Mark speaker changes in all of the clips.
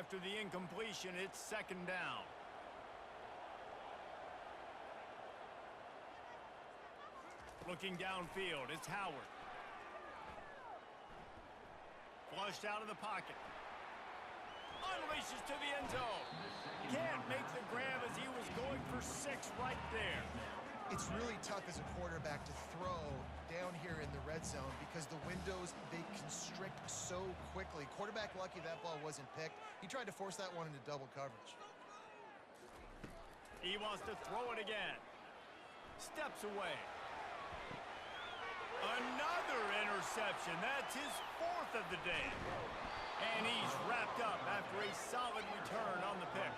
Speaker 1: After the incompletion, it's second down. Looking downfield, it's Howard. Flushed out of the pocket. Unleashes to the end zone. Can't make the grab as he was going for 6 right there.
Speaker 2: It's really tough as a quarterback to throw down here in the red zone because the windows, they constrict so quickly. Quarterback lucky that ball wasn't picked. He tried to force that one into double coverage.
Speaker 1: He wants to throw it again. Steps away. Another interception. That's his 4th of the day. And he's wrapped up after a solid return on the pick.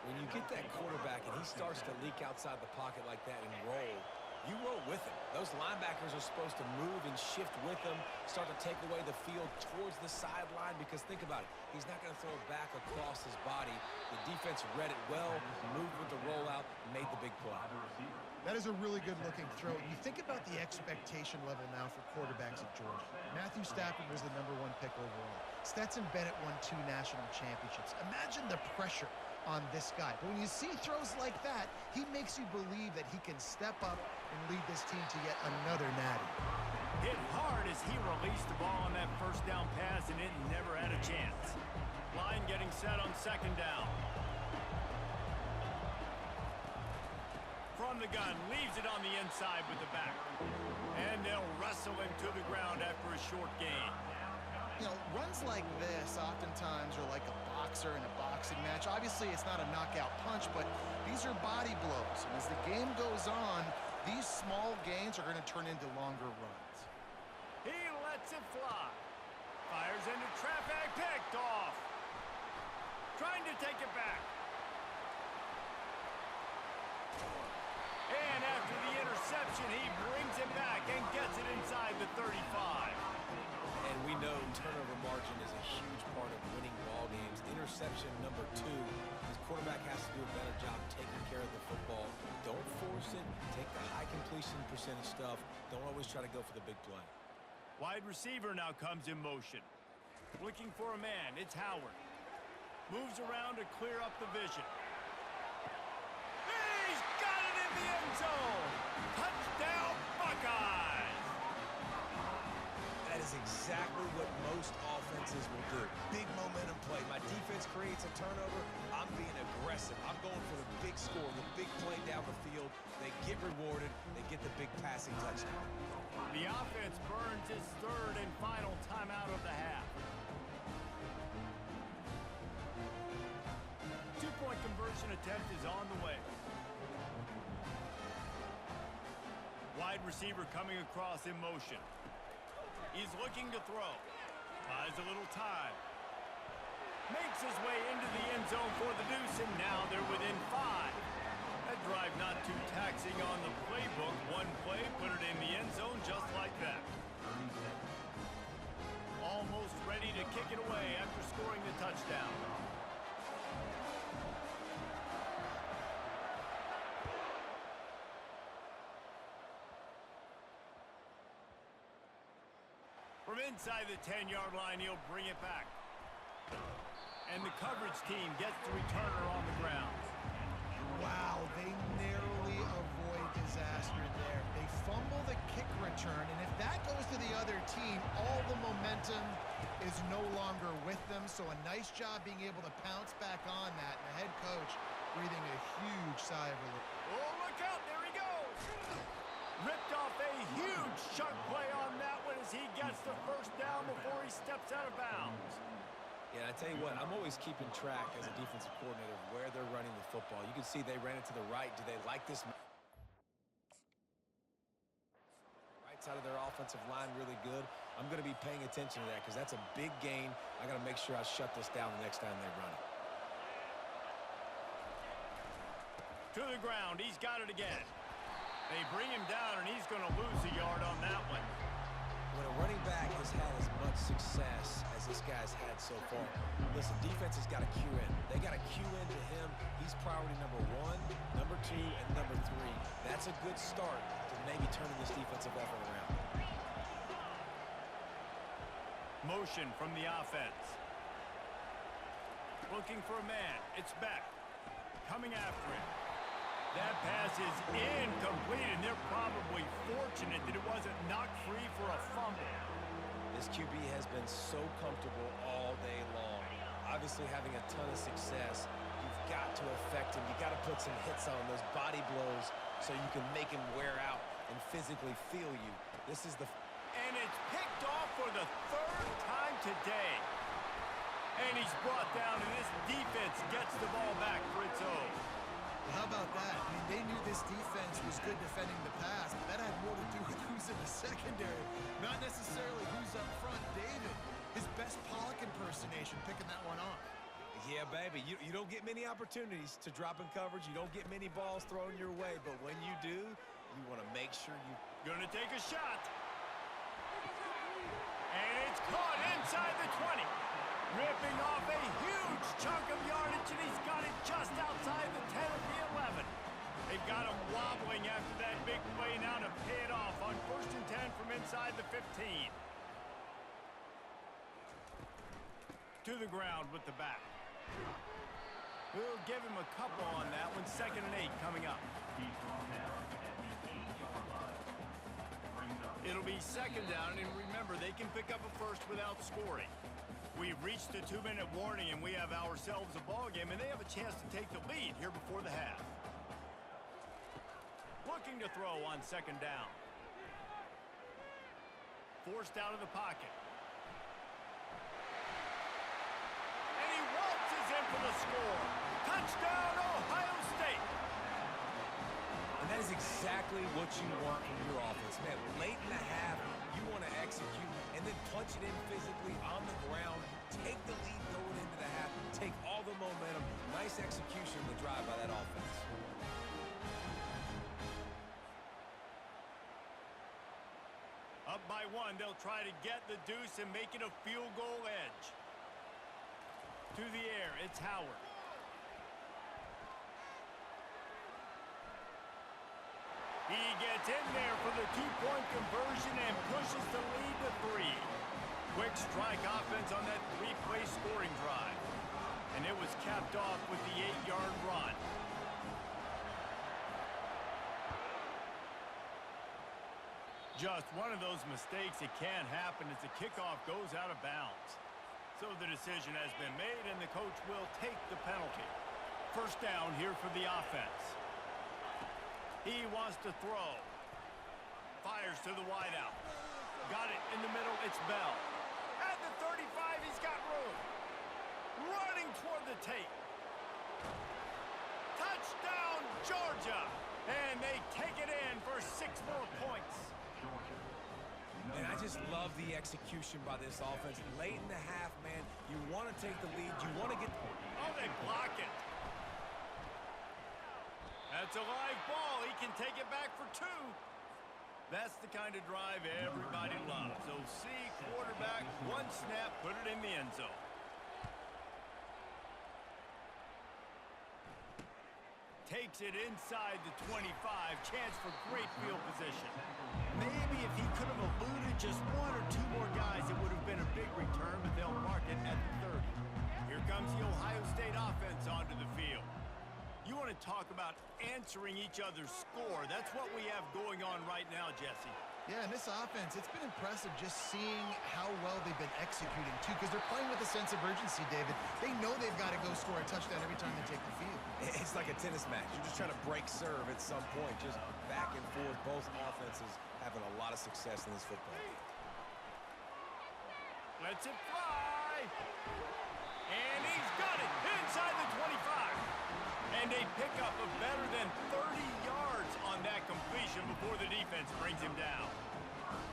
Speaker 3: When you get that quarterback and he starts to leak outside the pocket like that and roll, you roll with him. Those linebackers are supposed to move and shift with him, start to take away the field towards the sideline because think about it. He's not going to throw it back across his body. The defense read it well, moved with the rollout, made the big play.
Speaker 2: That is a really good-looking throw. You think about the expectation level now for quarterbacks at Georgia. Matthew Stafford was the #1 pick overall. Stetson Bennett won 2 national championships. Imagine the pressure on this guy. But when you see throws like that, he makes you believe that he can step up and lead this team to yet another natty.
Speaker 1: Hit hard as he released the ball on that first down pass, and it never had a chance. Line getting set on second down. From the gun, leaves it on the inside with the back. And they'll wrestle him to the ground after a short gain.
Speaker 2: You know, runs like this oftentimes are like a boxer in a boxing match. Obviously, it's not a knockout punch, but these are body blows. And as the game goes on, these small gains are going to turn into longer runs.
Speaker 1: He lets it fly. Fires into traffic, picked off. Trying to take it back. And after the interception, he brings it back and gets it inside the 35.
Speaker 3: And we know turnover margin is a huge part of winning ball games. Interception number 2. His quarterback has to do a better job taking care of the football. Don't force it. Take the high completion percentage stuff. Don't always try to go for the big play.
Speaker 1: Wide receiver now comes in motion. Looking for a man. It's Howard. Moves around to clear up the vision. He's got it in the end zone. Touchdown, Buckeyes.
Speaker 3: That is exactly what most offenses will do. Big momentum play. My defense creates a turnover. I'm being aggressive. I'm going for the big score, the big play down the field. They get rewarded. They get the big passing touchdown.
Speaker 1: The offense burns its 3rd and final timeout of the half. 2-point conversion attempt is on the way. Wide receiver coming across in motion. He's looking to throw. Buys a little time. Makes his way into the end zone for the deuce, and now they're within 5. That drive not too taxing on the playbook. One play, put it in the end zone just like that. Almost ready to kick it away after scoring the touchdown. From inside the 10-yard line, he'll bring it back. And the coverage team gets the returner on the ground.
Speaker 2: Wow, they narrowly avoid disaster there. They fumble the kick return, and if that goes to the other team, all the momentum is no longer with them. So a nice job being able to pounce back on that. And the head coach breathing a huge sigh of relief.
Speaker 1: Oh, look out, there he goes! Ripped off a huge chunk play on that one as he gets the first down before he steps out of bounds.
Speaker 3: Yeah, I tell you what, I'm always keeping track as a defensive coordinator of where they're running the football. You can see they ran it to the right. Do they like this? Right side of their offensive line really good. I'm going to be paying attention to that because that's a big gain. I got to make sure I shut this down the next time they run it.
Speaker 1: To the ground, he's got it again. They bring him down, and he's going to lose a yard on that one.
Speaker 3: When a running back has had as much success as this guy's had so far, listen, defense has got to cue in. They got to cue into him. He's priority number 1, number 2, and number 3. That's a good start to maybe turning this defensive effort around.
Speaker 1: Motion from the offense. Looking for a man. It's Beck. Coming after him. That pass is incomplete, and they're probably fortunate that it wasn't knocked free for a fumble.
Speaker 3: This QB has been so comfortable all day long. Obviously having a ton of success. You've got to affect him. You've got to put some hits on those body blows so you can make him wear out and physically feel you. This is the...
Speaker 1: And it's picked off for the third time today. And he's brought down, and this defense gets the ball back for its own.
Speaker 4: Well, how about that? I mean, they knew this defense was good defending the pass, but that had more to do with who's in the secondary, not necessarily who's up front. David, his best Pollock impersonation, picking that one off.
Speaker 3: Yeah, baby, you don't get many opportunities to drop in coverage. You don't get many balls thrown your way, but when you do, you want to make sure you...
Speaker 1: Gonna take a shot. And it's caught inside the 20. Ripping off a huge chunk of yardage, and he's got it just outside the 10 of the 11. They've got him wobbling after that big play now to pay it off on 1st and 10 from inside the 15. To the ground with the back. We'll give him a couple on that one. 2nd and 8 coming up. It'll be 2nd down, and remember, they can pick up a first without scoring. We've reached the 2-minute warning, and we have ourselves a ball game, and they have a chance to take the lead here before the half. Looking to throw on 2nd down. Forced out of the pocket. And he waltzes in for the score. Touchdown, Ohio State.
Speaker 3: And that is exactly what you want from your offense, man. Late in the half, you want to execute and then punch it in physically on the ground. Take the lead going into the half. Take all the momentum. Nice execution of the drive by that offense.
Speaker 1: Up by 1, they'll try to get the deuce and make it a field goal edge. To the air, it's Howard. He gets in there for the 2-point conversion and pushes the lead to 3. Quick strike offense on that 3-play scoring drive. And it was capped off with the 8-yard run. Just one of those mistakes that can happen as the kickoff goes out of bounds. So the decision has been made, and the coach will take the penalty. 1st down here for the offense. He wants to throw. Fires to the wideout. Got it in the middle. It's Bell. At the 35, he's got room. Running toward the tape. Touchdown, Georgia. And they take it in for 6 more points.
Speaker 3: And I just love the execution by this offense. Late in the half, man, you want to take the lead. You want to get...
Speaker 1: Oh, they block it. That's a live ball. He can take it back for 2. That's the kind of drive everybody loves. So see, quarterback, 1 snap, put it in the end zone. Takes it inside the 25. Chance for great field position. Maybe if he could have eluded just 1 or 2 more guys, it would have been a big return, but they'll mark it at the 30. Here comes the Ohio State offense onto the field. You want to talk about answering each other's score. That's what we have going on right now, Jesse.
Speaker 2: Yeah, and this offense, it's been impressive just seeing how well they've been executing, too, because they're playing with a sense of urgency, David. They know they've got to go score a touchdown every time they take the field.
Speaker 3: It's like a tennis match. You're just trying to break serve at some point, just back and forth. Both offenses having a lot of success in this football game.
Speaker 1: Lets it fly. And he's got it inside the 25. And a pickup of better than 30 yards on that completion before the defense brings him down.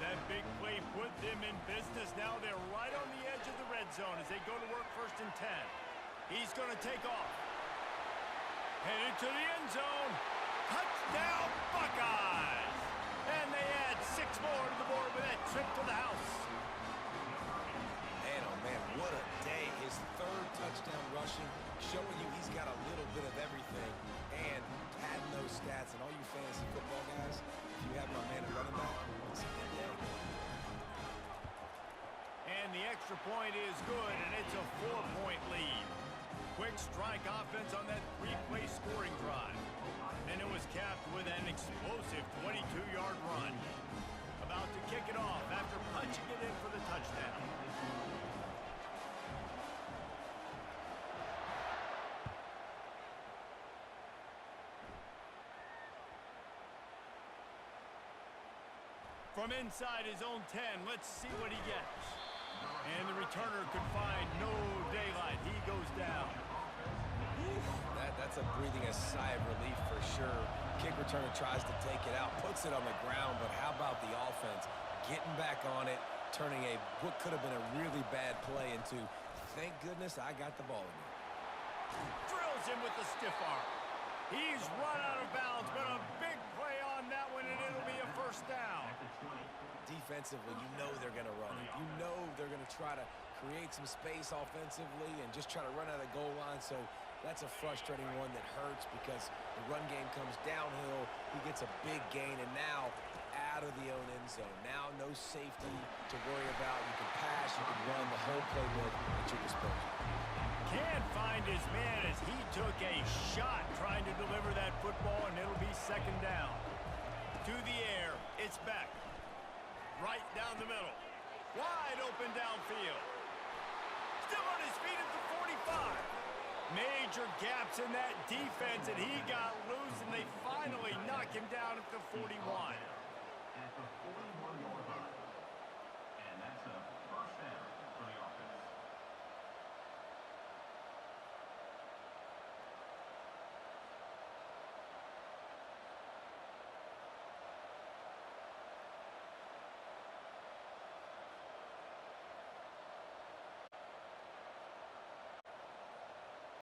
Speaker 1: That big play put them in business. Now they're right on the edge of the red zone as they go to work 1st and 10. He's going to take off. Headed to the end zone. Touchdown, Buckeyes! And they add 6 more to the board with that trip to the house.
Speaker 3: Man, oh man, what a day. His 3rd touchdown rushing, showing you he's got a little bit of everything. And padding those stats, and all you fantasy football guys, if you have my man at running back, it's a good day.
Speaker 1: And the extra point is good, and it's a 4-point lead. quick strike offense on that three-play scoring drive. And it was capped with an explosive 22-yard run. About to kick it off after punching it in for the touchdown. From inside his own 10, let's see what he gets. And the returner could find no daylight. He goes down.
Speaker 3: That's a breathing a sigh of relief for sure. Kick returner tries to take it out, puts it on the ground, but how about the offense getting back on it, turning what could have been a really bad play into, thank goodness I got the ball in there.
Speaker 1: Drills him with the stiff arm. He's run out of bounds, but a big play on that one, and it'll be a first down.
Speaker 3: Defensively, you know they're going to run it. You know they're going to try to create some space offensively and just try to run out of the goal line. So that's a frustrating one that hurts because the run game comes downhill. He gets a big gain, and now out of the own end zone. Now no safety to worry about. You can pass, you can run the whole playbook at your disposal.
Speaker 1: Can't find his man as he took a shot trying to deliver that football, and it'll be second down. To the air, it's Beck. Right down the middle. Wide open downfield. Still on his feet at the 45. Major gaps in that defense, and he got loose, and they finally knock him down at the 41.